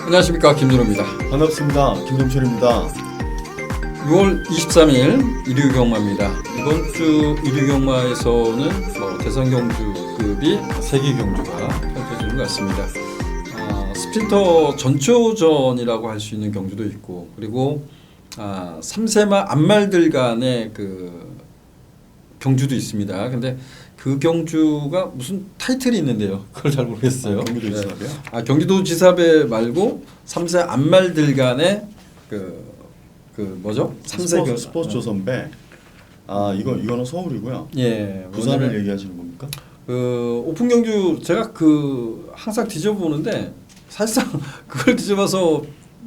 안녕하십니까, 김준호입니다. 반갑습니다. 김동철입니다. 6월 23일 일요경마입니다. 이번 주 일요경마에서는 대상경주급이 3개 경주가 펼쳐지는 것 같습니다. 스프린터 전초전이라고 할 수 있는 경주도 있고, 그리고 3세마 앞말들 간의 그 경주도 있습니다. 근데 그 경주가 무슨 타이틀이 있는데요. 그걸 잘 모르겠어요. 경기도지사배요? 경기도지사배 말고 3세 앞말들 간의 뭐죠? 3세 스포츠 조선배. 이거는 서울이고요. 예. 부산을 얘기하시는 겁니까? 오픈 경주 제가 항상 뒤져보는데 사실상 그걸 뒤져봐서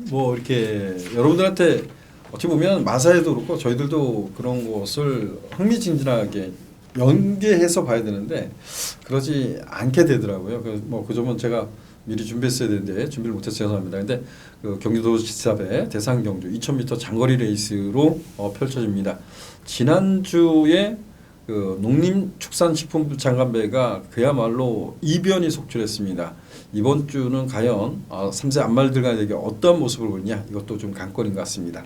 이렇게 여러분들한테 어떻게 보면 마사에도 그렇고 저희들도 그런 것을 흥미진진하게 연계해서 봐야 되는데 그러지 않게 되더라고요. 그 점은 제가 미리 준비했어야 되는데 준비를 못해서 죄송합니다. 근데 경기도지사배 대상 경주 2000m 장거리 레이스로 펼쳐집니다. 지난주에 농림축산식품부 장관배가 그야말로 이변이 속출했습니다. 이번 주는 과연 3세 앞말들 간에게 어떤 모습을 보이냐, 이것도 좀 관건인 것 같습니다.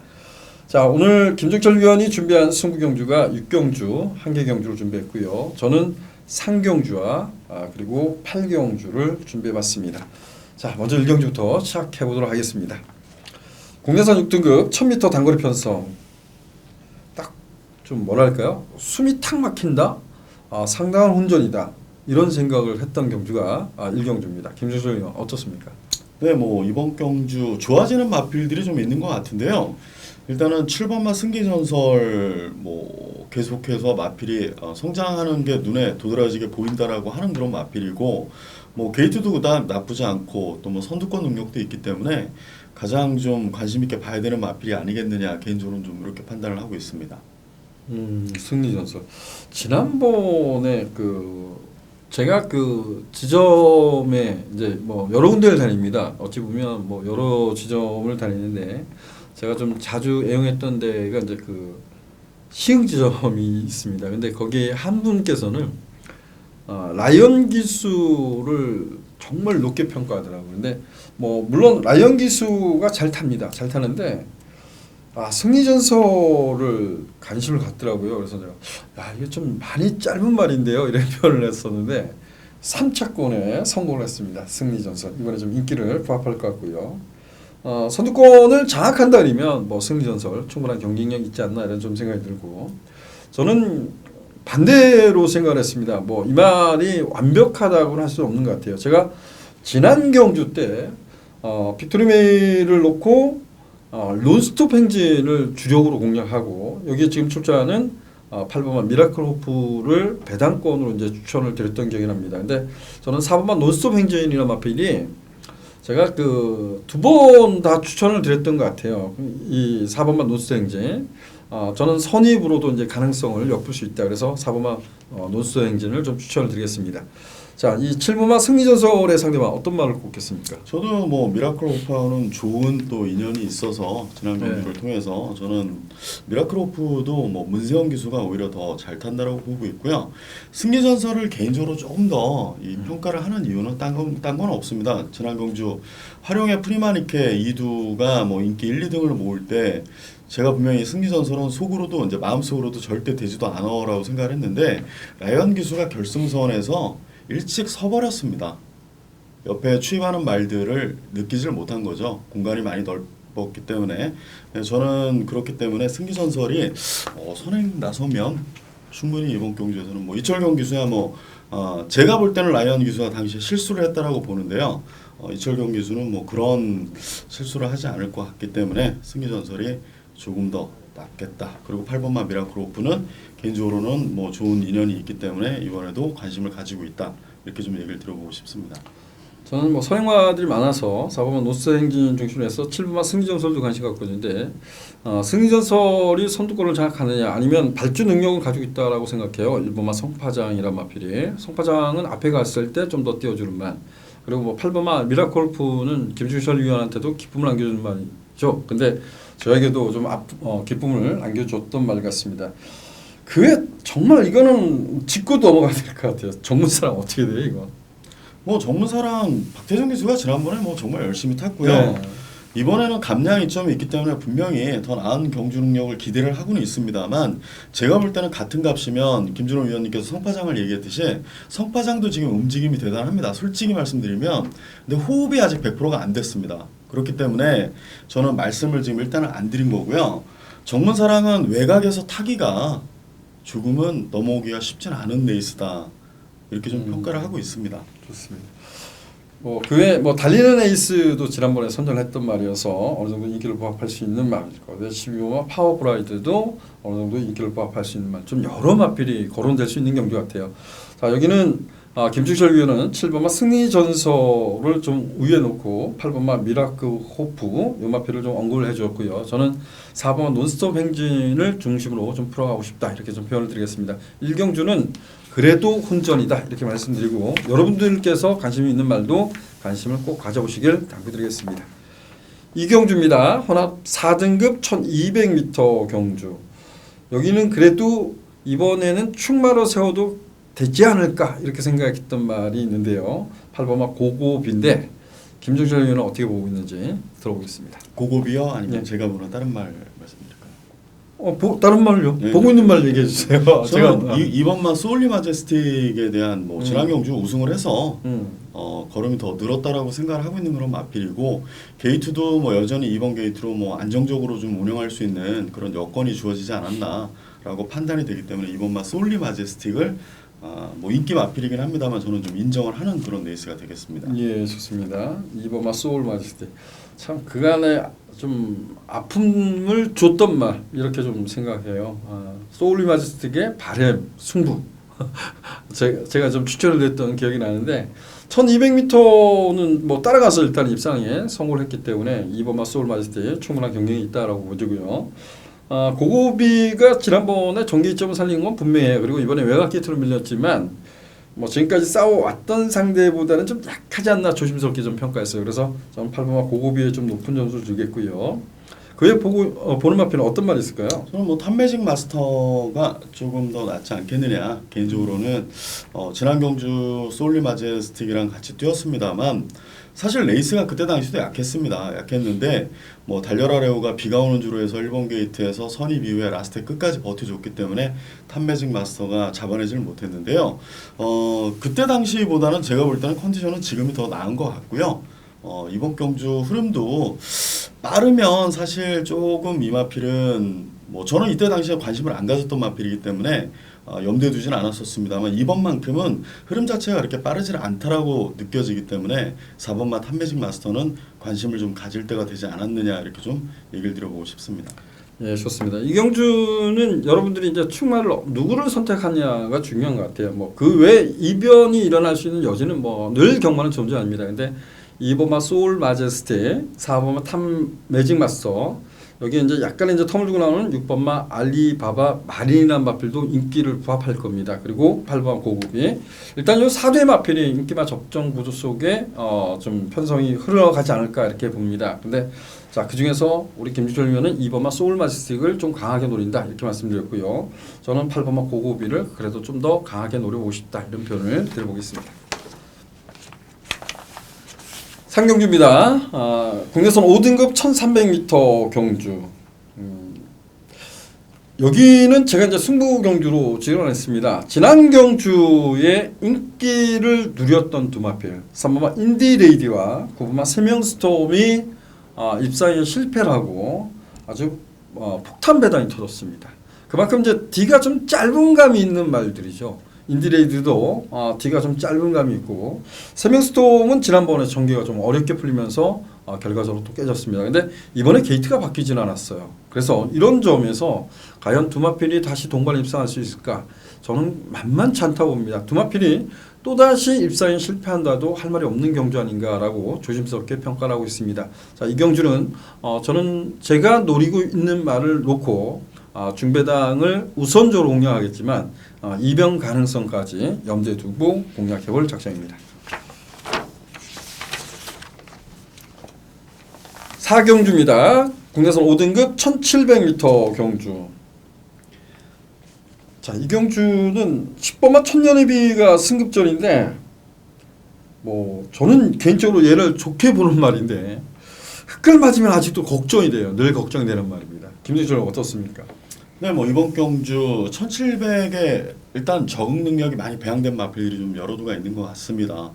자, 오늘 김종철 위원이 준비한 승부경주가 6경주, 1개 경주를 준비했고요. 저는 상경주와 그리고 8경주를 준비해봤습니다. 자, 먼저 1경주부터 시작해보도록 하겠습니다. 국내산 6등급 1000m 단거리 편성. 딱 좀 뭐랄까요? 숨이 탁 막힌다? 상당한 혼전이다. 이런 생각을 했던 경주가 1경주입니다. 김종철 위원 어떻습니까? 네, 이번 경주 좋아지는 마필들이 좀 있는 것 같은데요. 일단은 7번마 승기전설 계속해서 마필이 성장하는 게 눈에 도드라지게 보인다라고 하는 그런 마필이고, 게이트도 그다음 나쁘지 않고 또 선두권 능력도 있기 때문에 가장 좀 관심 있게 봐야 되는 마필이 아니겠느냐, 개인적으로는 좀 이렇게 판단을 하고 있습니다. 승리전설. 지난번에 제가 지점에 이제 여러 군데를 다닙니다. 어찌 보면 여러 지점을 다니는데 제가 좀 자주 애용했던 데가 이제 시흥 지점이 있습니다. 근데 거기에 한 분께서는 라이언 기수를 정말 높게 평가하더라고요. 근데 물론 라이언 기수가 잘 탑니다. 잘 타는데 승리전설을 관심을 갖더라고요. 그래서 제가 이게 좀 많이 짧은 말인데요, 이런 표현을 했었는데 3차권에 성공을 했습니다. 승리전설 이번에 좀 인기를 부합할 것 같고요. 선두권을 장악한다 그러면 승리전설 충분한 경쟁력 있지 않나, 이런 좀 생각이 들고, 저는 반대로 생각을 했습니다. 이 말이 완벽하다고는 할 수 없는 것 같아요. 제가 지난 경주 때 빅토리메이를 놓고 논스톱 행진을 주력으로 공략하고, 여기에 지금 출전하는 8번만 미라클 호프를 배당권으로 이제 추천을 드렸던 기억이 납니다. 근데 저는 4번만 논스톱 행진이라는 마필이 제가 2번 다 추천을 드렸던 것 같아요. 이 4번만 논스톱 행진. 저는 선입으로도 이제 가능성을 엿볼 수 있다. 그래서 4번만 논스톱 행진을 좀 추천을 드리겠습니다. 자, 이 7번마 승리전설의 상대방 어떤 말을 꼽겠습니까? 저도 미라클 호프와는 좋은 또 인연이 있어서 지난 경주를 통해서 저는 미라클 호프도 문세영 기수가 오히려 더 잘 탄다라고 보고 있고요. 승리전설을 개인적으로 조금 더 평가를 하는 이유는 딴 건 없습니다. 지난 경주 활용의 프리마니케 2두가 인기 1, 2등을 모을 때 제가 분명히 승리전설은 속으로도 이제 마음속으로도 절대 되지도 않아라고 생각을 했는데, 라이언 기수가 결승선에서 일찍 서버렸습니다. 옆에 추임하는 말들을 느끼질 못한 거죠. 공간이 많이 넓었기 때문에. 저는 그렇기 때문에 승기전설이 선행 나서면 충분히 이번 경주에서는 이철경 기수야 제가 볼 때는 라이언 기수가 당시에 실수를 했다라고 보는데요. 이철경 기수는 그런 실수를 하지 않을 것 같기 때문에 승기전설이 조금 더 낫겠다. 그리고 8번마 미라클 오프는 개인적으로는 좋은 인연이 있기 때문에 이번에도 관심을 가지고 있다. 이렇게 좀 얘기를 들어보고 싶습니다. 저는 선행마들이 많아서 4번마 노스 행진 중심으로 해서 7번마 승리전설도 관심 갖고 있는데, 승리전설이 선두권을 장악하느냐 아니면 발주 능력을 가지고 있다라고 생각해요. 1번마 성파장이란 마필이. 성파장은 앞에 갔을 때 좀 더 띄워주는 말, 그리고 8번마 미라클프는 김준철 위원한테도 기쁨을 안겨주는 말이죠. 근데 저에게도 좀 기쁨을 안겨줬던 말 같습니다. 그게 정말 이거는 짚고 넘어가야 될 것 같아요. 전문 사람 어떻게 돼요, 이거? 뭐 정문사랑 박태정 기수가 지난번에 뭐 정말 열심히 탔고요. 네. 이번에는 감량 이점이 있기 때문에 분명히 더 나은 경주 능력을 기대를 하고는 있습니다만 제가 볼 때는 같은 값이면 김준호 위원님께서 성파장을 얘기했듯이 성파장도 지금 움직임이 대단합니다. 솔직히 말씀드리면 근데 호흡이 아직 100%가 안 됐습니다. 그렇기 때문에 저는 말씀을 지금 일단은 안 드린 거고요. 정문사랑은 외곽에서 타기가 조금은 넘어오기가 쉽진 않은 레이스다. 이렇게 좀 평가를 하고 있습니다. 좋습니다. 뭐 그외 뭐 달리는 에이스도 지난번에 선전했던 말이어서 어느 정도 인기를 부합할 수 있는 말일 거고요. 12호와 파워브라이드도 어느 정도 인기를 부합할 수 있는 말. 좀 여러 마필이 거론될 수 있는 경기 같아요. 자 여기는 김중철 위원은 7번마 승리전설을 좀 우위에 놓고 8번마 미라크 호프 요 마필을 좀 언급을 해주었고요. 저는 4번마 논스톱 행진을 중심으로 좀 풀어가고 싶다 이렇게 좀 표현을 드리겠습니다. 1경주는 그래도 혼전이다 이렇게 말씀드리고 여러분들께서 관심이 있는 말도 관심을 꼭 가져보시길 당부드리겠습니다. 이경주입니다. 혼합 4등급 1200m 경주. 여기는 그래도 이번에는 충마로 세워도 되지 않을까 이렇게 생각했던 말이 있는데요. 8번마 고고비인데 김종철 의원은 어떻게 보고 있는지 들어보겠습니다. 고고비요? 아니면 네. 제가 보는 다른 말 말씀드릴까요? 다른 말요? 네. 보고 있는 말 얘기해 주세요. 저는 이번만 소울리 마제스틱에 대한 뭐 지난 경주 우승을 해서 걸음이 더 늘었다라고 생각을 하고 있는 그런 마필이고 게이트도 뭐 여전히 이번 게이트로 뭐 안정적으로 좀 운영할 수 있는 그런 여건이 주어지지 않았나라고 판단이 되기 때문에 이번만 소울리 마제스틱을 뭐 인기 마필이긴 합니다만 저는 좀 인정을 하는 그런 레이스가 되겠습니다. 예, 좋습니다. 이번마 소울 마제스틱 참 그간에 좀 아픔을 줬던 말 이렇게 좀 생각해요. 소울 마제스틱의 바램 승부 제가 좀 추천을 했던 기억이 나는데 1200m는 뭐 따라가서 일단 입상에 성공을 했기 때문에 이번마 소울 마제스틱에 충분한 경쟁이 있다라고 보여지고요. 고고비가 지난번에 정기점을 살린 건 분명해요. 그리고 이번에 외곽 게이트로 밀렸지만 뭐 지금까지 싸워왔던 상대보다는 좀 약하지 않나 조심스럽게 좀 평가했어요. 그래서 저는 8번마 고고비에 좀 높은 점수를 주겠고요. 그에 보는 마필은 어떤 말이 있을까요? 저는 뭐 탑매직 마스터가 조금 더 낫지 않겠느냐 개인적으로는 지난 경주 소울리 마제스틱이랑 같이 뛰었습니다만 사실 레이스가 그때 당시도 약했는데 뭐 달려라 레오가 비가 오는 주로 해서 1번 게이트에서 선입 이후에 라스트 끝까지 버텨줬기 때문에 탑매직 마스터가 잡아내지를 못했는데요. 그때 당시보다는 제가 볼 때는 컨디션은 지금이 더 나은 것 같고요. 이번 경주 흐름도 빠르면 사실 조금 이 마필은 뭐 저는 이때 당시에 관심을 안 가졌던 마필이기 때문에 염두에 두진 않았었습니다만 이번만큼은 흐름 자체가 그렇게 빠르지 않다라고 느껴지기 때문에 4번마 탑매직 마스터는 관심을 좀 가질 때가 되지 않았느냐 이렇게 좀 얘기를 드려보고 싶습니다. 예, 좋습니다. 이경주는 여러분들이 이제 충마를 누구를 선택하냐가 중요한 것 같아요. 뭐 그 외 이변이 일어날 수 있는 여지는 뭐 늘 경마는 존재합니다. 근데 2번마 소울 마제스틱, 4번마 탑 매직 마스터, 여기 이제 약간 이제 텀을 두고 나오는 6번마 알리바바 마린이라는 마필도 인기를 부합할 겁니다. 그리고 8번 고급이 일단 이 4대 마필이 인기마 접종 구조 속에 좀 편성이 흘러가지 않을까 이렇게 봅니다. 근데 자, 그 중에서 우리 김주철 위원은 2번마 소울 마제스틱을 좀 강하게 노린다 이렇게 말씀드렸고요. 저는 8번마 고급이를 그래도 좀 더 강하게 노려보고 싶다 이런 표현을 드려보겠습니다. 상경주입니다. 국내선 5등급 1300m 경주. 여기는 제가 이제 승부 경주로 지원했습니다. 지난 경주에 인기를 누렸던 두 마필 3번마 인디레이디와 9번마 세명스톰이 입상에 실패를 하고 아주 폭탄 배당이 터졌습니다. 그만큼 이제 D가 좀 짧은 감이 있는 말들이죠. 인디레이드도 D가 좀 짧은 감이 있고 세명스톰은 지난번에 전개가 좀 어렵게 풀리면서 결과적으로 또 깨졌습니다. 근데 이번에 게이트가 바뀌지는 않았어요. 그래서 이런 점에서 과연 두 마필이 다시 동반 입상할 수 있을까? 저는 만만치 않다고 봅니다. 두 마필이 또다시 입상에 실패한다도 할 말이 없는 경주 아닌가라고 조심스럽게 평가를 하고 있습니다. 자, 이 경주는 저는 제가 노리고 있는 말을 놓고 중배당을 우선적으로 공략하겠지만 이변 가능성까지 염두에 두고 공략해볼 작정입니다. 4경주입니다. 국내선 5등급 1700m 경주. 자, 이 경주는 10번마 천년의비가 승급전인데 뭐 저는 개인적으로 얘를 좋게 보는 말인데 흑글 맞으면 아직도 걱정이 돼요. 늘 걱정이 되는 말입니다. 김진철 어떻습니까? 네, 뭐 이번 경주 1700에 일단 적응 능력이 많이 배양된 마필들이 좀 여러 두가 있는 것 같습니다.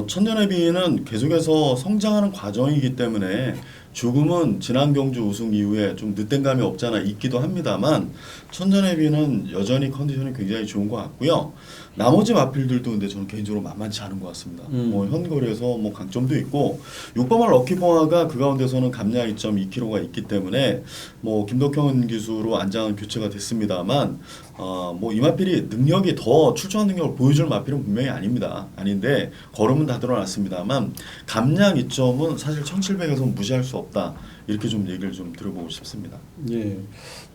천년의 비는 계속해서 성장하는 과정이기 때문에 조금은 지난 경주 우승 이후에 좀 늦된 감이 없잖아 있기도 합니다만 천년의 비는 여전히 컨디션이 굉장히 좋은 것 같고요. 나머지 마필들도 근데 저는 개인적으로 만만치 않은 것 같습니다. 뭐 현거리에서 뭐 강점도 있고 6번말 럭키봉화가 그 가운데서는 감량 2.2kg가 있기 때문에 뭐 김덕현 기수로 안장 교체가 됐습니다만 뭐 이 마필이 능력이 더 출중한 능력을 보여줄 마필은 분명히 아닙니다. 아닌데 걸음은 다 드러났습니다만 감량 2점은 사실 1700에서 무시할 수 없다. 이렇게 좀 얘기를 좀 들어보고 싶습니다. 예,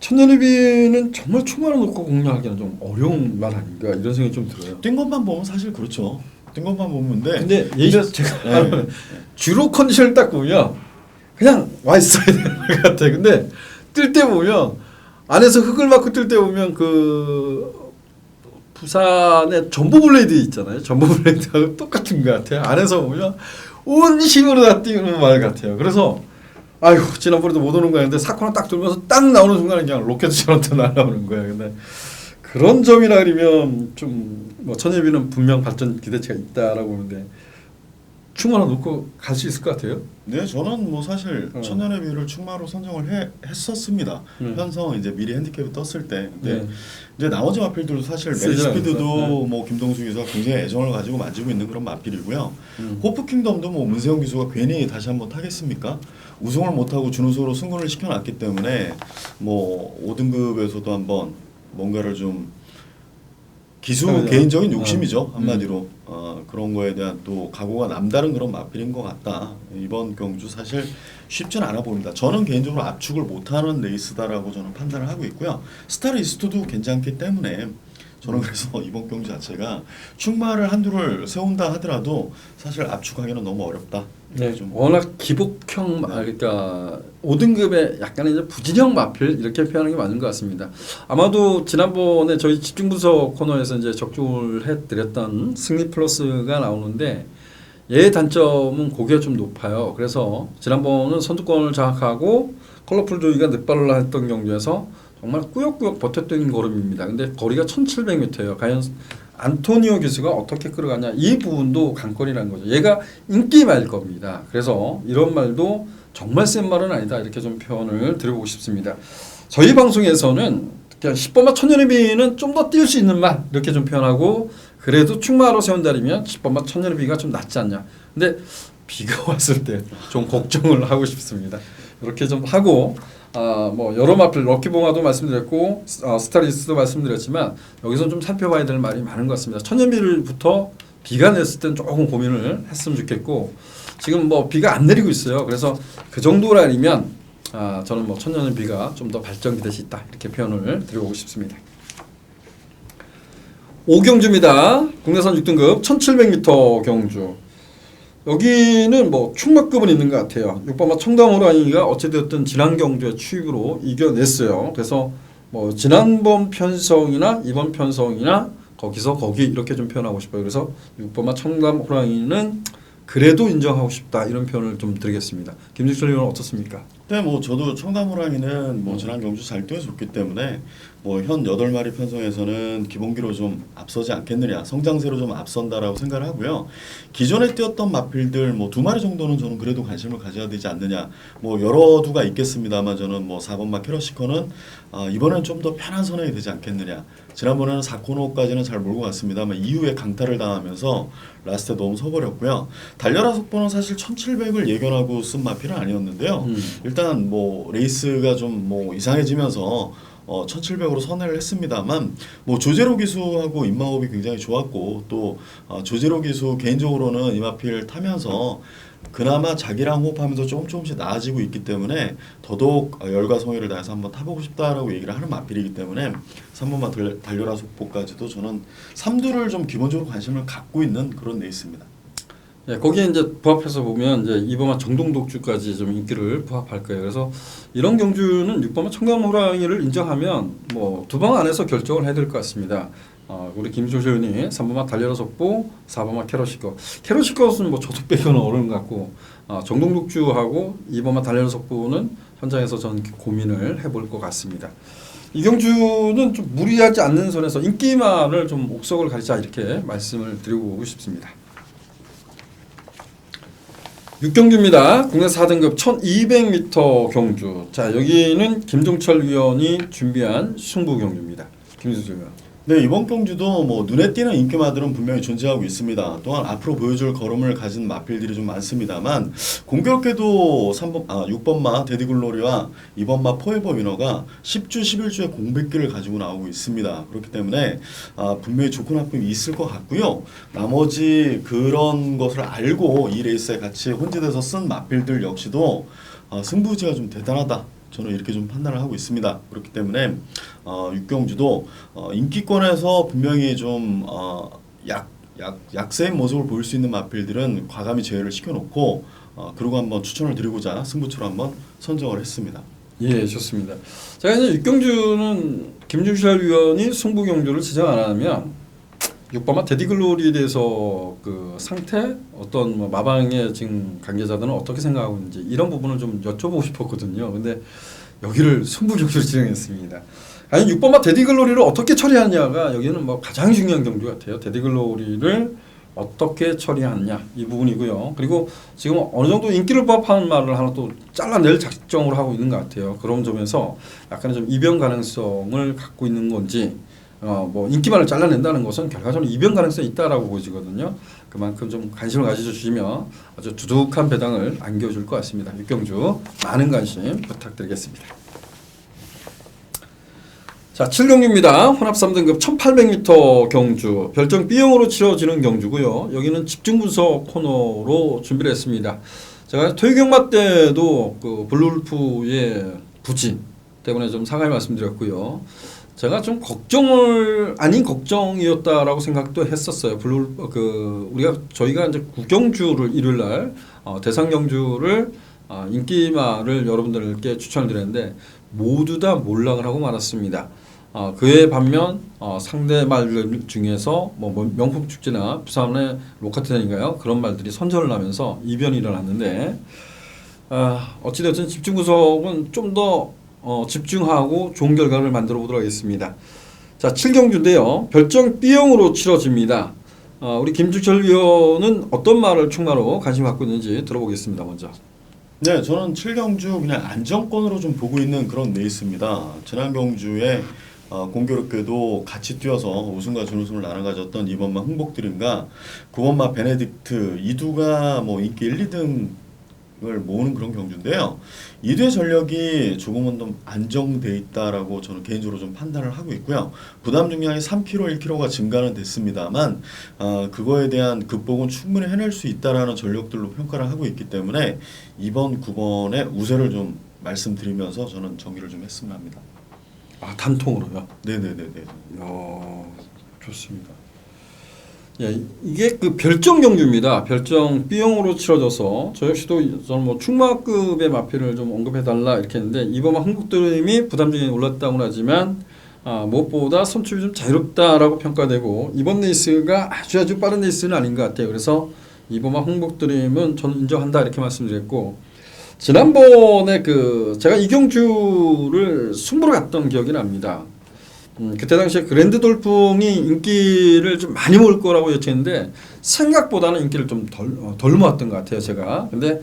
천년의 비는 정말 충만을 놓고 공략하기는 좀 어려운 말 아닌가 이런 생각이 좀 들어요. 뛴 것만 보면 사실 그렇죠. 뛴 것만 보면 근데 제가 네. 주로 컨디션을 딱 보면 그냥 와 있어야 되는 것 같아. 근데 뛸 때 보면 안에서 흙을 맞고 뛸 때 보면 그 부산의 전보블레이드 있잖아요. 전보블레이드하고 똑같은 것 같아요. 안에서 보면 온 힘으로 다 뛰는 말 같아요. 그래서 아유 지난번에도 못 오는 거야. 근데 사코너 딱 들면서 딱 나오는 순간에 그냥 로켓처럼 또 날아오는 거야. 근데 그런 점이라 그러면 좀 뭐 천예비는 분명 발전 기대치가 있다라고 보는데 충만을 놓고 갈 수 있을 것 같아요. 네, 저는 뭐 사실 천년의 비를 충마로 선정을 했었습니다. 현성 이제 미리 핸디캡을 떴을 때. 근데 이제 나머지 마필들도 사실 메리스피드도 뭐 김동수 기수가 굉장히 애정을 가지고 만지고 있는 그런 마필이고요. 호프킹덤도 뭐 문세영 기수가 괜히 다시 한번 타겠습니까? 우승을 못하고 준우승으로 승군을 시켜놨기 때문에 뭐 5등급에서도 한번 뭔가를 좀 기수 개인적인 욕심이죠. 한마디로 그런 거에 대한 또 각오가 남다른 그런 마필인 것 같다. 이번 경주 사실 쉽지는 않아 보입니다. 저는 개인적으로 압축을 못하는 레이스다라고 저는 판단을 하고 있고요. 스타리스트도 괜찮기 때문에 저는 그래서 이번 경주 자체가 충마를 한두를 세운다 하더라도 사실 압축하기는 너무 어렵다. 네, 좀 워낙 기복형 그러니까 5등급의 약간의 이제 부진형 마필 이렇게 표현하는 게 맞는 것 같습니다. 아마도 지난번에 저희 집중 분석 코너에서 이제 적중을 해드렸던 승리 플러스가 나오는데 얘의 단점은 고기가 좀 높아요. 그래서 지난번은 선두권을 장악하고 컬러풀 조이가 넷발을 했던 경주에서 정말 꾸역꾸역 버텼던 걸음입니다. 근데 거리가 1700m예요. 과연 안토니오 기수가 어떻게 끌어가냐 이 부분도 관건이라는 거죠. 얘가 인기말일 겁니다. 그래서 이런 말도 정말 센 말은 아니다 이렇게 좀 표현을 드려보고 싶습니다. 저희 방송에서는 그냥 10번마 천년의 비는 좀 더 뛸 수 있는 말 이렇게 좀 표현하고 그래도 충마로 세운다면 10번마 천년의 비가 좀 낫지 않냐. 근데 비가 왔을 때 좀 걱정을 하고 싶습니다. 이렇게 좀 하고 뭐 여러 마필 럭키봉화도 말씀드렸고 스타리스도 말씀드렸지만 여기서 좀 살펴봐야 될 말이 많은 것 같습니다. 천년비를부터 비가 냈을 땐 조금 고민을 했으면 좋겠고 지금 뭐 비가 안 내리고 있어요. 그래서 그 정도라면 저는 뭐 천년비가 좀 더 발전 기대시 있다 이렇게 표현을 드려보고 싶습니다. 5경주입니다. 국내선 6등급 1700m 경주. 여기는 뭐 충마급은 있는 것 같아요. 6번마 청담호랑이가 어찌되었든 지난 경주의 추입으로 이겨냈어요. 그래서 뭐 지난번 편성이나 이번 편성이나 거기서 거기 이렇게 좀 표현하고 싶어요. 그래서 6번마 청담호랑이는 그래도 인정하고 싶다 이런 표현을 좀 드리겠습니다. 김직철 의원은 어떻습니까? 네, 뭐 저도 청담호랑이는 뭐 지난 경주 잘 뛰어줬기 때문에 뭐 현 8마리 편성에서는 기본기로 좀 앞서지 않겠느냐, 성장세로 좀 앞선다라고 생각을 하고요. 기존에 뛰었던 마필들 뭐 2마리 정도는 저는 그래도 관심을 가져야 되지 않느냐. 뭐 여러 두가 있겠습니다만 저는 뭐 4번마 캐러시커는 이번엔 좀 더 편한 선행이 되지 않겠느냐. 지난번에는 4코너까지는 잘 몰고 갔습니다만 이후에 강타를 당하면서 라스트에 너무 서버렸고요. 달려라 속보는 사실 1700을 예견하고 쓴 마필은 아니었는데요. 일단 뭐 레이스가 좀 뭐 이상해지면서 1700으로 선회를 했습니다만 뭐 조제로 기수하고 입마호흡이 굉장히 좋았고 또 조제로 기수 개인적으로는 이 마필 타면서 그나마 자기랑 호흡하면서 조금씩 나아지고 있기 때문에 더더욱 열과 성의를 다해서 한번 타보고 싶다라고 얘기를 하는 마필이기 때문에 3번만 달려라 속보까지도 저는 3두를 좀 기본적으로 관심을 갖고 있는 그런 레이스입니다. 네, 거기에 이제 부합해서 보면 이제 2번마 정동독주까지 좀 인기를 부합할 거예요. 그래서 이런 경주는 6번마 청담호랑이를 인정하면 뭐 2방 안에서 결정을 해야 될 것 같습니다. 우리 김조실 의원이 3번마 달려라 속보, 4번마 캐럿시커. 캐럿시커는 뭐 저도 빼고는 어려운 것 같고 정동독주하고 2번마 달려라 속보는 현장에서 저는 고민을 해볼 것 같습니다. 이경주는 좀 무리하지 않는 선에서 인기만을 좀 옥석을 가리자 이렇게 말씀을 드리고 싶습니다. 6경주입니다. 국내 4등급 1200m 경주. 자, 여기는 김종철 위원이 준비한 승부 경주입니다. 김종철 위원. 네, 이번 경주도 뭐 눈에 띄는 인기마들은 분명히 존재하고 있습니다. 또한 앞으로 보여줄 걸음을 가진 마필들이 좀 많습니다만 공교롭게도 6번마 데디글로리와 2번마 포에버 위너가 10주, 11주의 공백기를 가지고 나오고 있습니다. 그렇기 때문에 분명히 좋고 나쁨이 있을 것 같고요. 나머지 그런 것을 알고 이 레이스에 같이 혼재돼서 쓴 마필들 역시도 승부지가 좀 대단하다. 저는 이렇게 좀 판단을 하고 있습니다. 그렇기 때문에 6경주도 인기권에서 분명히 좀 약세인 모습을 보일 수 있는 마필들은 과감히 제외를 시켜놓고 그리고 한번 추천을 드리고자 승부처로 한번 선정을 했습니다. 예, 좋습니다. 제가 이제 6경주는 김준철 위원이 승부 경주를 지정 안 하면 6번마 데디글로리에 대해서 그 상태 어떤 뭐 마방의 지금 관계자들은 어떻게 생각하고 있는지 이런 부분을 좀 여쭤보고 싶었거든요. 근데 여기를 승부 경주를 지정했습니다. 아니 6번마 데디글로리를 어떻게 처리하냐가 여기는 뭐 가장 중요한 경주 같아요. 데디글로리를 어떻게 처리하느냐 이 부분이고요. 그리고 지금 어느 정도 인기를 부합하는 말을 하나 또 잘라낼 작정으로 하고 있는 것 같아요. 그런 점에서 약간의 좀 이변 가능성을 갖고 있는 건지 뭐 인기만을 잘라낸다는 것은 결과적으로 이변 가능성이 있다라고 보여지거든요. 그만큼 좀 관심을 가져주시면 아주 두둑한 배당을 안겨줄 것 같습니다. 6경주 많은 관심 부탁드리겠습니다. 자, 7경주입니다. 혼합 3등급 1800m 경주 별정 B형으로 치러지는 경주고요. 여기는 집중 분석 코너로 준비를 했습니다. 제가 토요경마 때도 그 블루울프의 부진 때문에 좀 사과의 말씀드렸고요. 제가 좀 아닌 걱정이었다라고 생각도 했었어요. 저희가 이제 구경주를 일요일 날 대상 경주를 인기마를 여러분들께 추천을 드렸는데 모두 다 몰락을 하고 말았습니다. 그에 반면 상대 말들 중에서 뭐 명품 축제나 부산의 로카트전인가요? 그런 말들이 선전을 하면서 이변이 일어났는데 어찌됐든 집중 구석은 좀 더 집중하고 좋은 결과를 만들어 보도록 하겠습니다. 자, 7경주인데요. 별정 B형으로 치러집니다. 우리 김주철 위원은 어떤 말을 충마로 관심 갖고 있는지 들어보겠습니다. 먼저. 네, 저는 7경주 그냥 안정권으로 좀 보고 있는 그런 레이스입니다. 지난 경주에 공교롭게도 같이 뛰어서 우승과 준우승을 나눠 가졌던 2번마 흥복드림과 9번마 베네딕트 이두가 뭐 인기 1, 2등을 모으는 그런 경주인데요. 이두의 전력이 조금은 좀 안정돼 있다라고 저는 개인적으로 좀 판단을 하고 있고요. 부담 중량이 3kg, 1kg가 증가는 됐습니다만 그거에 대한 극복은 충분히 해낼 수 있다라는 전력들로 평가를 하고 있기 때문에 2번, 9번의 우세를 좀 말씀드리면서 저는 정리를 좀 했으면 합니다. 단통으로요? 네네네네. 좋습니다. 예, 이게 그 별정 경주입니다. 별정 B형으로 치러져서 저 역시도 저는 뭐 충마급의 마필을 좀 언급해달라 이렇게 했는데 이번만 흥국드림이 부담중에 올랐다고 하지만 무엇보다 선출이 좀 자유롭다라고 평가되고 이번 레이스가 아주 빠른 레이스는 아닌 것 같아요. 그래서 이번만 흥국드림은 저는 인정한다 이렇게 말씀드렸고 지난번에 제가 이 경주를 승부로 갔던 기억이 납니다. 그때 당시에 그랜드 돌풍이 인기를 좀 많이 모을 거라고 예측했는데 생각보다는 인기를 좀 덜 모았던 것 같아요, 제가. 근데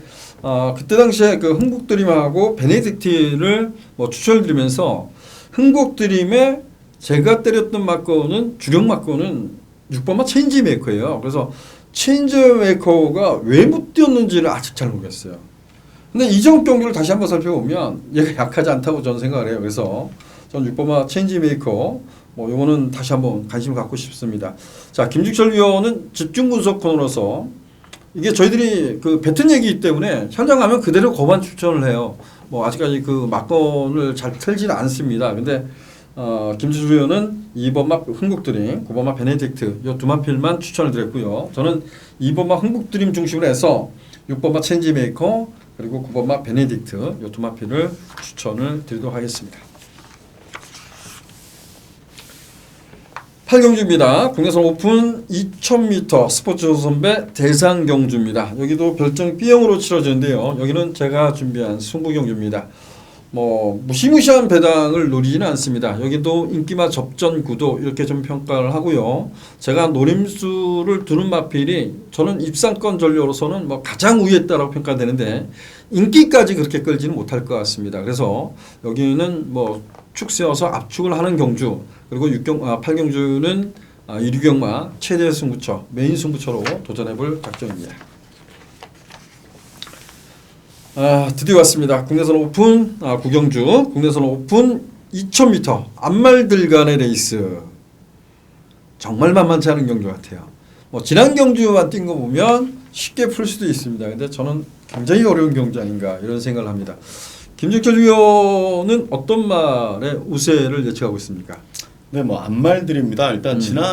그때 당시에 그 흥국드림하고 베네딕트를 뭐 추천을 드리면서 흥국드림에 제가 때렸던 막거는 주력 막거는 6번마 체인지메이커예요. 그래서 체인지메이커가 왜 못 뛰었는지를 아직 잘 모르겠어요. 근데 이전 경기를 다시 한번 살펴보면 얘가 약하지 않다고 저는 생각을 해요. 그래서 전 6번마 체인지메이커 요거는 다시 한번 관심을 갖고 싶습니다. 자, 김주철 위원은 집중 분석 코너로서 이게 저희들이 그 뱉은 얘기이기 때문에 현장 가면 그대로 거반 추천을 해요. 아직까지 그 막건을 잘 틀지는 않습니다. 근데 김주철 위원은 2번마 흥국드림, 9번마 베네딕트 이 두 마필만 추천을 드렸고요. 저는 2번마 흥국드림 중심으로 해서 6번마 체인지메이커 그리고 9번마 베네딕트 이 두 마필을 추천을 드리도록 하겠습니다. 8경주입니다. 국내선 오픈 2000m 스포츠 선배 대상 경주입니다. 여기도 별정 B형으로 치러지는데요. 여기는 제가 준비한 승부경주입니다. 뭐 무시무시한 배당을 노리지는 않습니다. 여기도 인기마 접전 구도 이렇게 좀 평가를 하고요. 제가 노림수를 두는 마필이 저는 입상권 전략으로서는 뭐 가장 우위에 있다라고 평가되는데 인기까지 그렇게 끌지는 못할 것 같습니다. 그래서 여기는 뭐 축 세워서 압축을 하는 경주, 그리고 8경주는 이류경마 최대 승부처, 메인 승부처로 도전해볼 작정입니다. 드디어 왔습니다. 국내선 오픈 구경주, 국내선 오픈 2000m 앞말들 간의 레이스. 정말 만만치 않은 경주 같아요. 뭐 지난 경주만 뛴 거 보면 쉽게 풀 수도 있습니다. 근데 저는 굉장히 어려운 경주 아닌가 이런 생각을 합니다. 김종철 위원은 어떤 말에 우세를 예측하고 있습니까? 네, 뭐 앞말들입니다. 일단 지난주에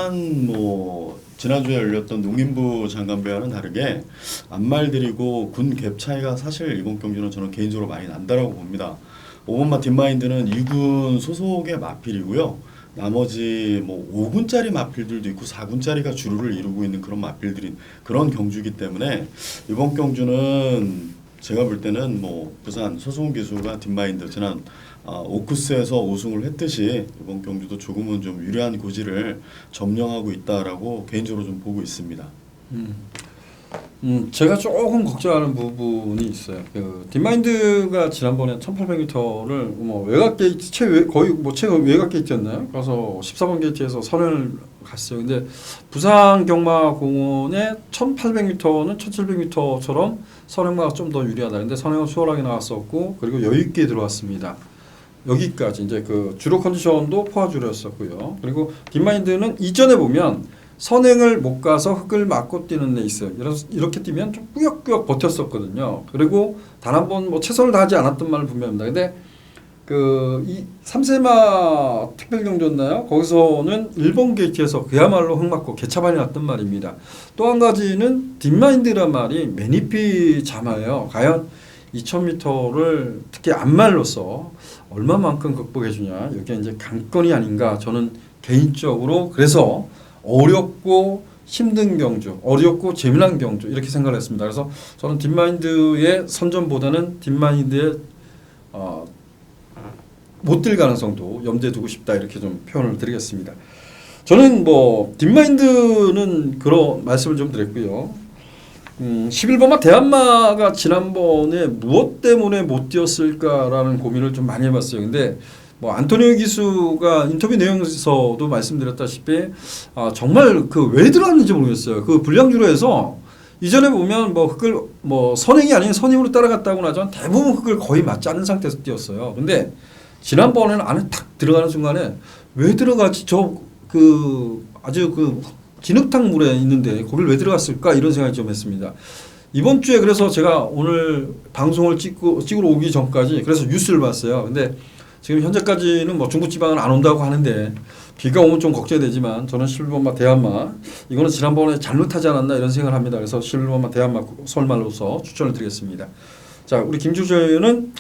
열렸던 농림부 장관배와는 다르게 앞말들이고 군 갭 차이가 사실 이번 경주는 저는 개인적으로 많이 난다라고 봅니다. 5번마 딥마인드는 2군 소속의 마필이고요. 나머지 뭐 5군짜리 마필들도 있고 4군짜리가 주류를 이루고 있는 그런 마필들인 그런 경주이기 때문에 이번 경주는 제가 볼 때는 뭐 부산 소승훈 기수가 딥마인드 지난 오크스에서 우승을 했듯이 이번 경주도 조금은 좀 유리한 고지를 점령하고 있다라고 개인적으로 좀 보고 있습니다. 제가 조금 걱정하는 부분이 있어요. 그 딥마인드가 지난번에 1800m를 뭐 외곽 게이트 거의 뭐 외곽 게이트였나요? 그래서 14번 게이트에서 선을 갔어요. 근데 부산 경마공원의 1800m는 1700m처럼 선행마가 좀 더 유리하다. 근데 선행은 수월하게 나왔었고, 그리고 여유 있게 들어왔습니다. 여기까지 이제 그 주로 컨디션도 포화주로였었고요. 그리고 딥마인드는 이전에 보면 선행을 못 가서 흙을 맞고 뛰는 레이스, 이렇게 뛰면 좀 꾸역꾸역 버텼었거든요. 그리고 단 한 번 뭐 최선을 다하지 않았던 말은 분명합니다. 근데 그 이 3세마 특별경주였나요? 거기서는 1번 게이트에서 그야말로 흙 맞고 개차반이 났던 말입니다. 또 한 가지는 딥마인드란 말이 매니피 자마예요. 과연 2000m를 특히 앞말로서 얼마만큼 극복해 주냐, 이게 이제 관건이 아닌가 저는 개인적으로 그래서 어렵고 힘든 경주, 어렵고 재미난 경주 이렇게 생각을 했습니다. 그래서 저는 딥마인드의 선전보다는 딥마인드의 못 뛸 가능성도 염두에 두고 싶다 이렇게 좀 표현을 드리겠습니다. 저는 뭐 딥마인드는 그런 말씀을 좀 드렸고요. 11번마 대한마가 지난번에 무엇 때문에 못 뛰었을까라는 고민을 좀 많이 해봤어요. 근데 뭐 안토니오 기수가 인터뷰 내용에서도 말씀드렸다시피 정말 그 왜 들어왔는지 모르겠어요. 그 불량주로에서 이전에 보면 뭐 흙을 뭐 선행이 아닌 선임으로 따라갔다고 하지만 대부분 흙을 거의 맞지 않은 상태에서 뛰었어요. 근데 지난번에는 안에 탁 들어가는 순간에 왜 들어가지 그 아주 그 진흙탕 물에 있는데 거길 왜 들어갔을까 이런 생각이 좀 했습니다. 이번 주에 그래서 제가 오늘 방송을 찍으러 오기 전까지 그래서 뉴스를 봤어요. 근데 지금 현재까지는 뭐 중부지방은 안 온다고 하는데 비가 오면 좀 걱정이 되지만 저는 11번마 대한마 이거는 지난번에 잘못하지 않았나 이런 생각을 합니다. 그래서 11번마 대한마 설말로서 추천을 드리겠습니다. 자, 우리 김주저는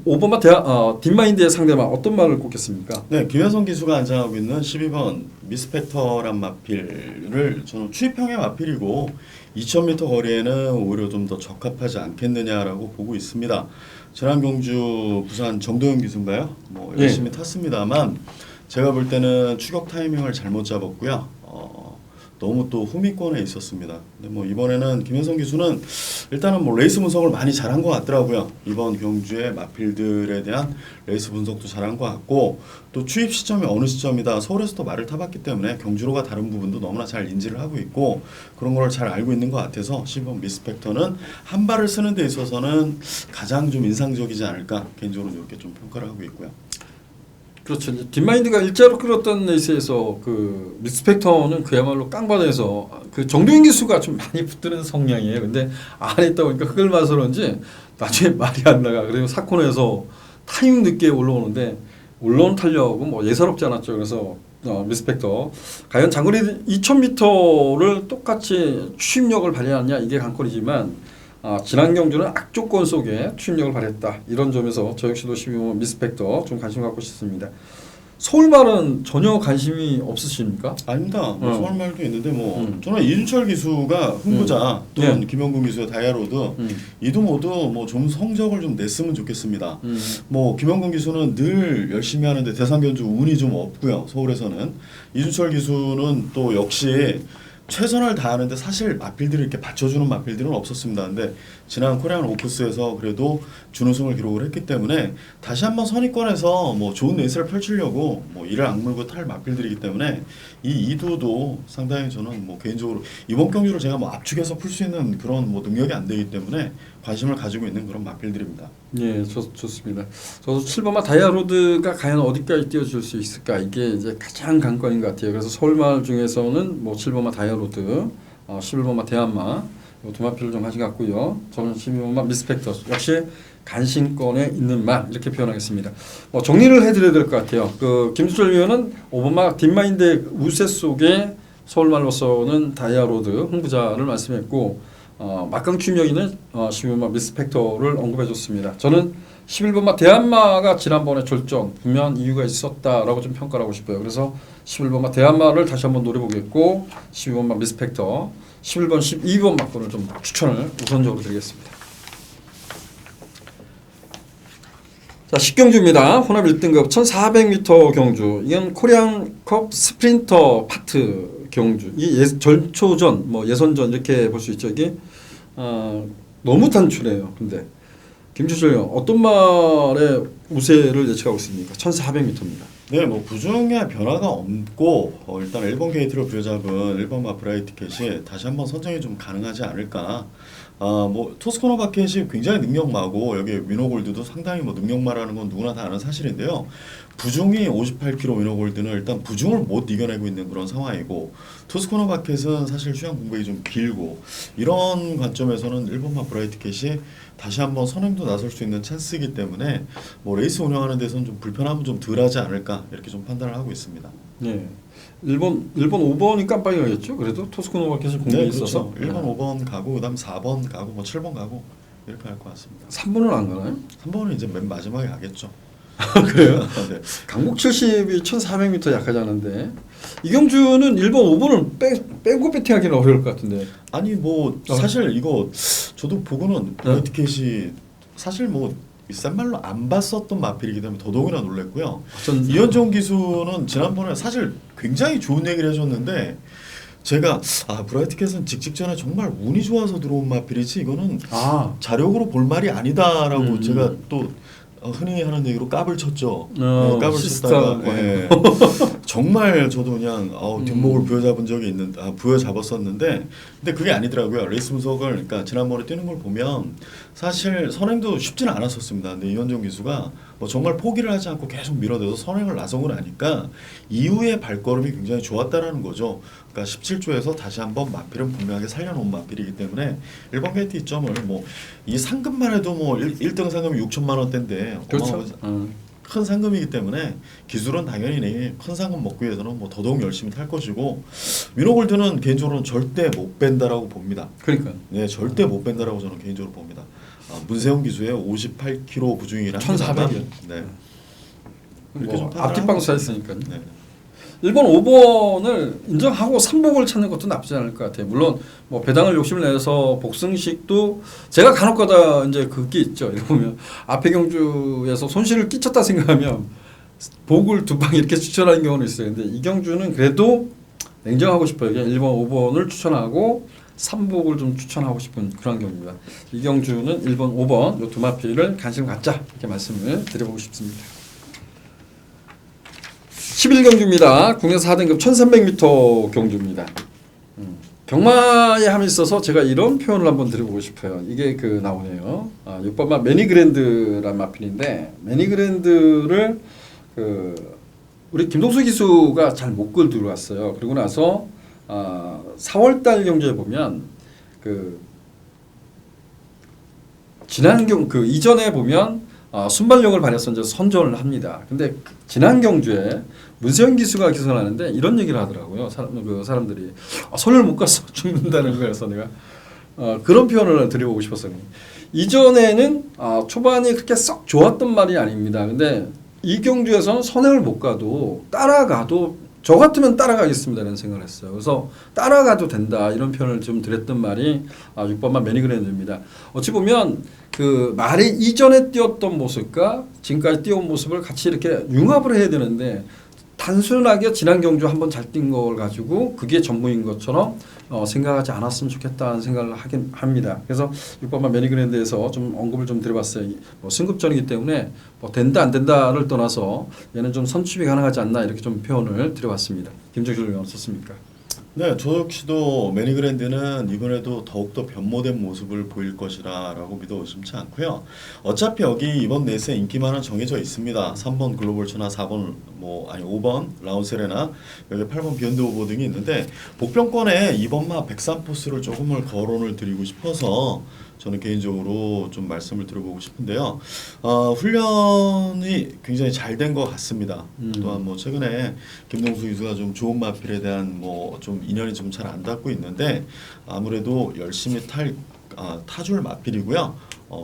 5번마 딥마인드의 상대방 어떤 말을 꼽겠습니까? 네, 김현성 기수가 안장하고 있는 12번 미스펙터란 마필을 저는 추입형의 마필이고 2000m 거리에는 오히려 좀 더 적합하지 않겠느냐라고 보고 있습니다. 지난 경주 부산 정도영 기수인가요? 뭐 열심히 탔습니다만 제가 볼 때는 추격 타이밍을 잘못 잡았고요. 너무 또 후미권에 있었습니다. 근데 뭐 이번에는 김현성 기수는 일단은 뭐 레이스 분석을 많이 잘한 것 같더라고요. 이번 경주의 마필들에 대한 레이스 분석도 잘한 것 같고 또 추입 시점이 어느 시점이다 서울에서도 말을 타봤기 때문에 경주로가 다른 부분도 너무나 잘 인지를 하고 있고 그런 걸 잘 알고 있는 것 같아서 10번 미스펙터는 한 발을 쓰는 데 있어서는 가장 좀 인상적이지 않을까 개인적으로 이렇게 좀 평가를 하고 있고요. 그렇죠. 딥마인드가 일자로 끌었던 레이스에서 그 미스펙터는 그야말로 깡바닥에서 그 정도인 기수가 좀 많이 붙드는 성향이에요. 근데 안에 있다 보니까 흙을 맞아서 그런지 나중에 말이 안 나가. 그리고 사콘에서 타이밍 늦게 올라오는데 올라온 탄력은 뭐 예사롭지 않았죠. 그래서 미스펙터 과연 장거리 2000m를 똑같이 추임력을 발휘하느냐 이게 관건이지만 지난 경주는 악조건 속에 추임력을 발휘했다. 이런 점에서 저 역시도 12번 미스펙터 좀 관심 갖고 싶습니다. 서울말은 전혀 관심이 없으십니까? 아닙니다. 뭐 서울말도 있는데 뭐 저는 이준철 기수가 흥부자 또는 네. 김영gun 기수의 다이아로드 이도 모두 뭐 좀 성적을 좀 냈으면 좋겠습니다. 뭐 김영gun 기수는 늘 열심히 하는데 대상 견주 운이 좀 없고요. 서울에서는 이준철 기수는 또 역시 최선을 다하는데 사실 마필들이 이렇게 받쳐주는 마필들은 없었습니다. 근데 지난 코리안 오프스에서 그래도 준우승을 기록을 했기 때문에 다시 한번 선입권에서 뭐 좋은 레이스를 펼치려고 뭐 이를 악물고 탈 마필들이기 때문에 이 이두도 상당히 저는 뭐 개인적으로 이번 경주를 제가 뭐 압축해서 풀 수 있는 그런 뭐 능력이 안 되기 때문에 관심을 가지고 있는 그런 마필들입니다. 예, 좋습니다. 저도 7번마 다이아로드가 과연 어디까지 띄워줄 수 있을까 이게 이제 가장 관건인 것 같아요. 그래서 서울마을 중에서는 뭐 7번마 다이아로드, 11번마 대한마 두 마필을 좀 가져갔고요. 저는 12번마 미스펙터 역시 간신권에 있는 말 이렇게 표현하겠습니다. 정리를 해드려야 될 것 같아요. 그 김수철 위원은 5번마 딥마인드 우세 속에 서울말로서는 다이아로드 흥부자를 말씀했고 막강 추명이는 12번마 미스펙터를 언급해줬습니다. 저는 11번마 대한마가 지난번에 졸전 분명 이유가 있었다라고 좀 평가를 하고 싶어요. 그래서 11번마 대한마를 다시 한번 노려보겠고 12번마 미스펙터 11번, 12번 막군을 좀 추천을 우선적으로 드리겠습니다. 자, 10경주입니다. 혼합 1등급 1400m 경주. 이건 코리안컵 스프린터 파트 경주. 이게 전초전, 뭐 예선전 이렇게 볼 수 있죠. 이게 너무 단출해요. 근데 김주철 형 어떤 말에 우세를 예측하고 있습니까? 1400m입니다. 네, 뭐 부중에 변화가 없고 일단 1번 게이트를 부여잡은 1번마 브라이티켓이 다시 한번 선정이 좀 가능하지 않을까. 뭐 토스코너 바켓이 굉장히 능력마고 여기 위너골드도 상당히 뭐 능력마라는 건 누구나 다 아는 사실인데요. 부중이 58kg 위너골드는 일단 부중을 못 이겨내고 있는 그런 상황이고 토스코너 바켓은 사실 휴양 공백이 좀 길고 이런 관점에서는 1번마 브라이티켓이 다시 한번 선행도 나설 수 있는 찬스이기 때문에 뭐 레이스 운영하는 데서는 좀 불편함은 좀 덜하지 않을까 이렇게 좀 판단을 하고 있습니다. 네. 1번 5번이 깜빡이겠죠. 그래도 토스코너 마켓이 공백이 그렇죠. 있어서 1번, 5번 가고 그다음 4번 가고 뭐 7번 가고 이렇게 할 것 같습니다. 3번은 안 가나요? 3번은 이제 맨 마지막에 가겠죠. 그래요? 네. 강북 70이 1400m 약하지 않은데 이경주는 1번 5번을 빼고 배팅하기는 어려울 것 같은데. 아니 뭐 사실 이거 저도 보고는 브라이티켓이 사실 뭐 센 말로 안 봤었던 마필이기 때문에 더더욱이나 놀랐고요. 이현정 기수는 지난번에 사실 굉장히 좋은 얘기를 해줬는데 제가 브라이티켓은 직전에 정말 운이 좋아서 들어온 마필이지 이거는 자력으로 볼 말이 아니다라고 제가 또 흔히 하는 얘기로 깝을 쳤죠. 네, 깝을 쳤다가 정말 저도 그냥 뒷목을 부여잡은 적이 부여잡았었는데 근데 그게 아니더라고요. 레이스 분석을 그러니까 지난번에 뛰는 걸 보면 사실 선행도 쉽지는 않았었습니다. 근데 이현정 기수가 뭐 정말 포기를 하지 않고 계속 밀어내서 선행을 나서고 나니까 이후의 발걸음이 굉장히 좋았다라는 거죠. 그러니까 17조에서 다시 한번 마필은 분명하게 살려놓은 마필이기 때문에 1번 게이트 이점을 뭐 이 상금만 해도 뭐 1등 상금이 6천만 원대인데 그렇죠. 큰 상금이기 때문에 기술은 당연히 큰 상금 먹기 위해서는 뭐 더더욱 열심히 탈 것이고 위너골드는 개인적으로는 절대 못 뺀다라고 봅니다. 그러니까. 네, 절대 못 뺀다라고 저는 개인적으로 봅니다. 문세영 기수의 58kg 부중이란 1400이요. 네. 뭐 앞뒷방수 했으니까요. 네. 1번 5번을 인정하고 3복을 찾는 것도 나쁘지 않을 것 같아요. 물론 뭐 배당을 욕심을 내서 복승식도 제가 간혹가다 이제 그게 있죠. 이렇게 보면 앞에 경주에서 손실을 끼쳤다 생각하면 복을 두 방 이렇게 추천하는 경우는 있어요. 근데 이 경주는 그래도 냉정하고 싶어요. 그냥 1번 5번을 추천하고 3복을 좀 추천하고 싶은 그런 경우입니다. 이 경주는 1번 5번 요 두 마필을 관심 갖자 이렇게 말씀을 드려보고 싶습니다. 11경주입니다. 국내 4등급 1300m 경주입니다. 경마에 함에 있어서 제가 이런 표현을 한번 드려보고 싶어요. 이게 나오네요. 6번마 매니그랜드란 마필인데 매니그랜드를 우리 김동수 기수가 잘 못 끌 들어왔어요. 그리고 나서 4월달 경주에 보면 지난 이전에 보면 순발력을 발휘해서 이제 선전을 합니다. 근데 지난 경주에 문세영 기수가 기선하는데 이런 얘기를 하더라고요. 사람들이 손을 못 가서 죽는다는 거여서 내가 그런 표현을 드려보고 싶었어요. 이전에는 초반이 그렇게 썩 좋았던 말이 아닙니다. 근데 이 경주에서는 선행을 못 가도 따라가도 저 같으면 따라가겠습니다라는 생각을 했어요. 그래서 따라가도 된다 이런 표현을 좀 드렸던 말이 6번만 매니그랜드입니다. 어찌 보면 그 말이 이전에 뛰었던 모습과 지금까지 뛰어온 모습을 같이 이렇게 융합을 해야 되는데 단순하게 지난 경주 한번 잘 뛴 걸 가지고 그게 전부인 것처럼 생각하지 않았으면 좋겠다는 생각을 하긴 합니다. 그래서 6번만 매니그랜드에서 좀 언급을 좀 드려봤어요. 뭐 승급전이기 때문에 뭐 된다 안 된다를 떠나서 얘는 좀 선취비 가능하지 않나 이렇게 좀 표현을 드려봤습니다. 김정실 의원 어떻습니까? 네, 저 역시도 매니그랜드는 이번에도 더욱더 변모된 모습을 보일 것이라고 믿어 의심치 않고요. 어차피 여기 이번 레이스에 인기만은 정해져 있습니다. 3번 글로벌 천하, 4번 5번 라운세레나, 여기 8번 비욘드 오버 등이 있는데 복병권에 이번마 103포스를 조금을 거론을 드리고 싶어서 저는 개인적으로 좀 말씀을 드려보고 싶은데요. 훈련이 굉장히 잘 된 것 같습니다. 또한 뭐 최근에 김동수 유수가 좀 좋은 마필에 대한 뭐 좀 인연이 좀 잘 안 닿고 있는데 아무래도 열심히 타줄 마필이고요.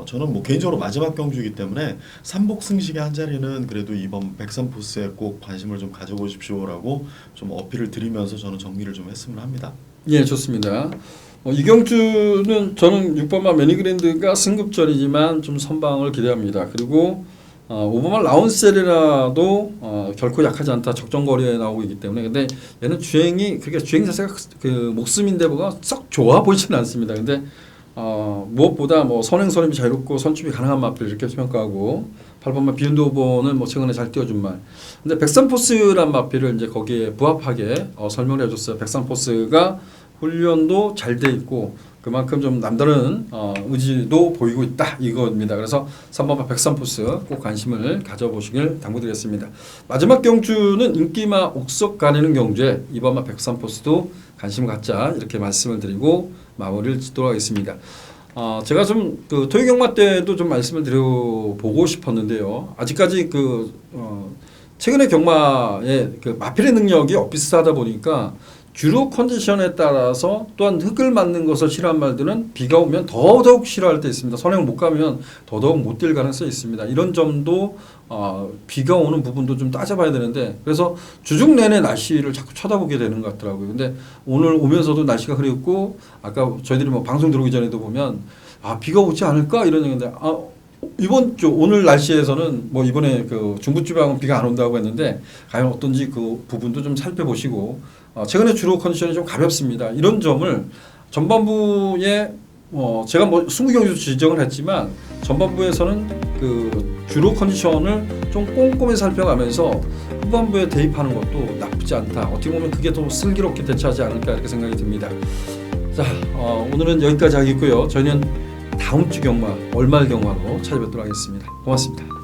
저는 뭐 개인적으로 마지막 경주이기 때문에 삼복 승식의 한 자리는 그래도 이번 103포스에 꼭 관심을 좀 가져보십시오라고 좀 어필을 드리면서 저는 정리를 좀 했으면 합니다. 예, 좋습니다. 이 경주는 저는 6번만 매니그랜드가 승급전이지만 좀 선방을 기대합니다. 그리고 5번만 라운셀이라도 결코 약하지 않다 적정거리에 나오고 있기 때문에 근데 얘는 주행이 그렇게 주행 자세가 그 목숨인데 뭐가 썩 좋아 보이지는 않습니다. 근데 무엇보다 뭐 선행 선임이 자유롭고 선출이 가능한 마필 이렇게 평가하고 8번만 비욘드 오버는 뭐 최근에 잘 뛰어준 말. 근데 103포스란 마필을 이제 거기에 부합하게 설명을 해줬어요. 103포스가 훈련도 잘 돼 있고 그만큼 좀 남다른 의지도 보이고 있다 이겁니다. 그래서 3번마 103포스 꼭 관심을 가져보시길 당부드리겠습니다. 마지막 경주는 인기마 옥석 가리는 경주에 2번마 103포스도 관심을 갖자 이렇게 말씀을 드리고 마무리를 짓도록 하겠습니다. 제가 좀 그 토요 경마 때도 좀 말씀을 드려보고 싶었는데요. 아직까지 최근의 경마의 그 마필의 능력이 엇비슷하다 보니까 주로 컨디션에 따라서 또한 흙을 맞는 것을 싫어한 말들은 비가 오면 더더욱 싫어할 때 있습니다. 선행 못 가면 더더욱 못 뛸 가능성이 있습니다. 이런 점도 비가 오는 부분도 좀 따져봐야 되는데 그래서 주중 내내 날씨를 자꾸 쳐다보게 되는 것 같더라고요. 근데 오늘 오면서도 날씨가 흐렸고 아까 저희들이 뭐 방송 들어오기 전에도 보면 비가 오지 않을까 이런 얘기인데 이번 주 오늘 날씨에서는 뭐 이번에 그 중부지방은 비가 안 온다고 했는데 과연 어떤지 그 부분도 좀 살펴보시고 최근에 주로 컨디션이 좀 가볍습니다. 이런 점을 전반부에 제가 뭐 20경주 지정을 했지만 전반부에서는 그 주로 컨디션을 좀 꼼꼼히 살펴가면서 후반부에 대입하는 것도 나쁘지 않다. 어떻게 보면 그게 더 슬기롭게 대처하지 않을까 이렇게 생각이 듭니다. 자, 오늘은 여기까지 하겠고요. 저희는 다음 주 경마, 월말 경마로 찾아뵙도록 하겠습니다. 고맙습니다.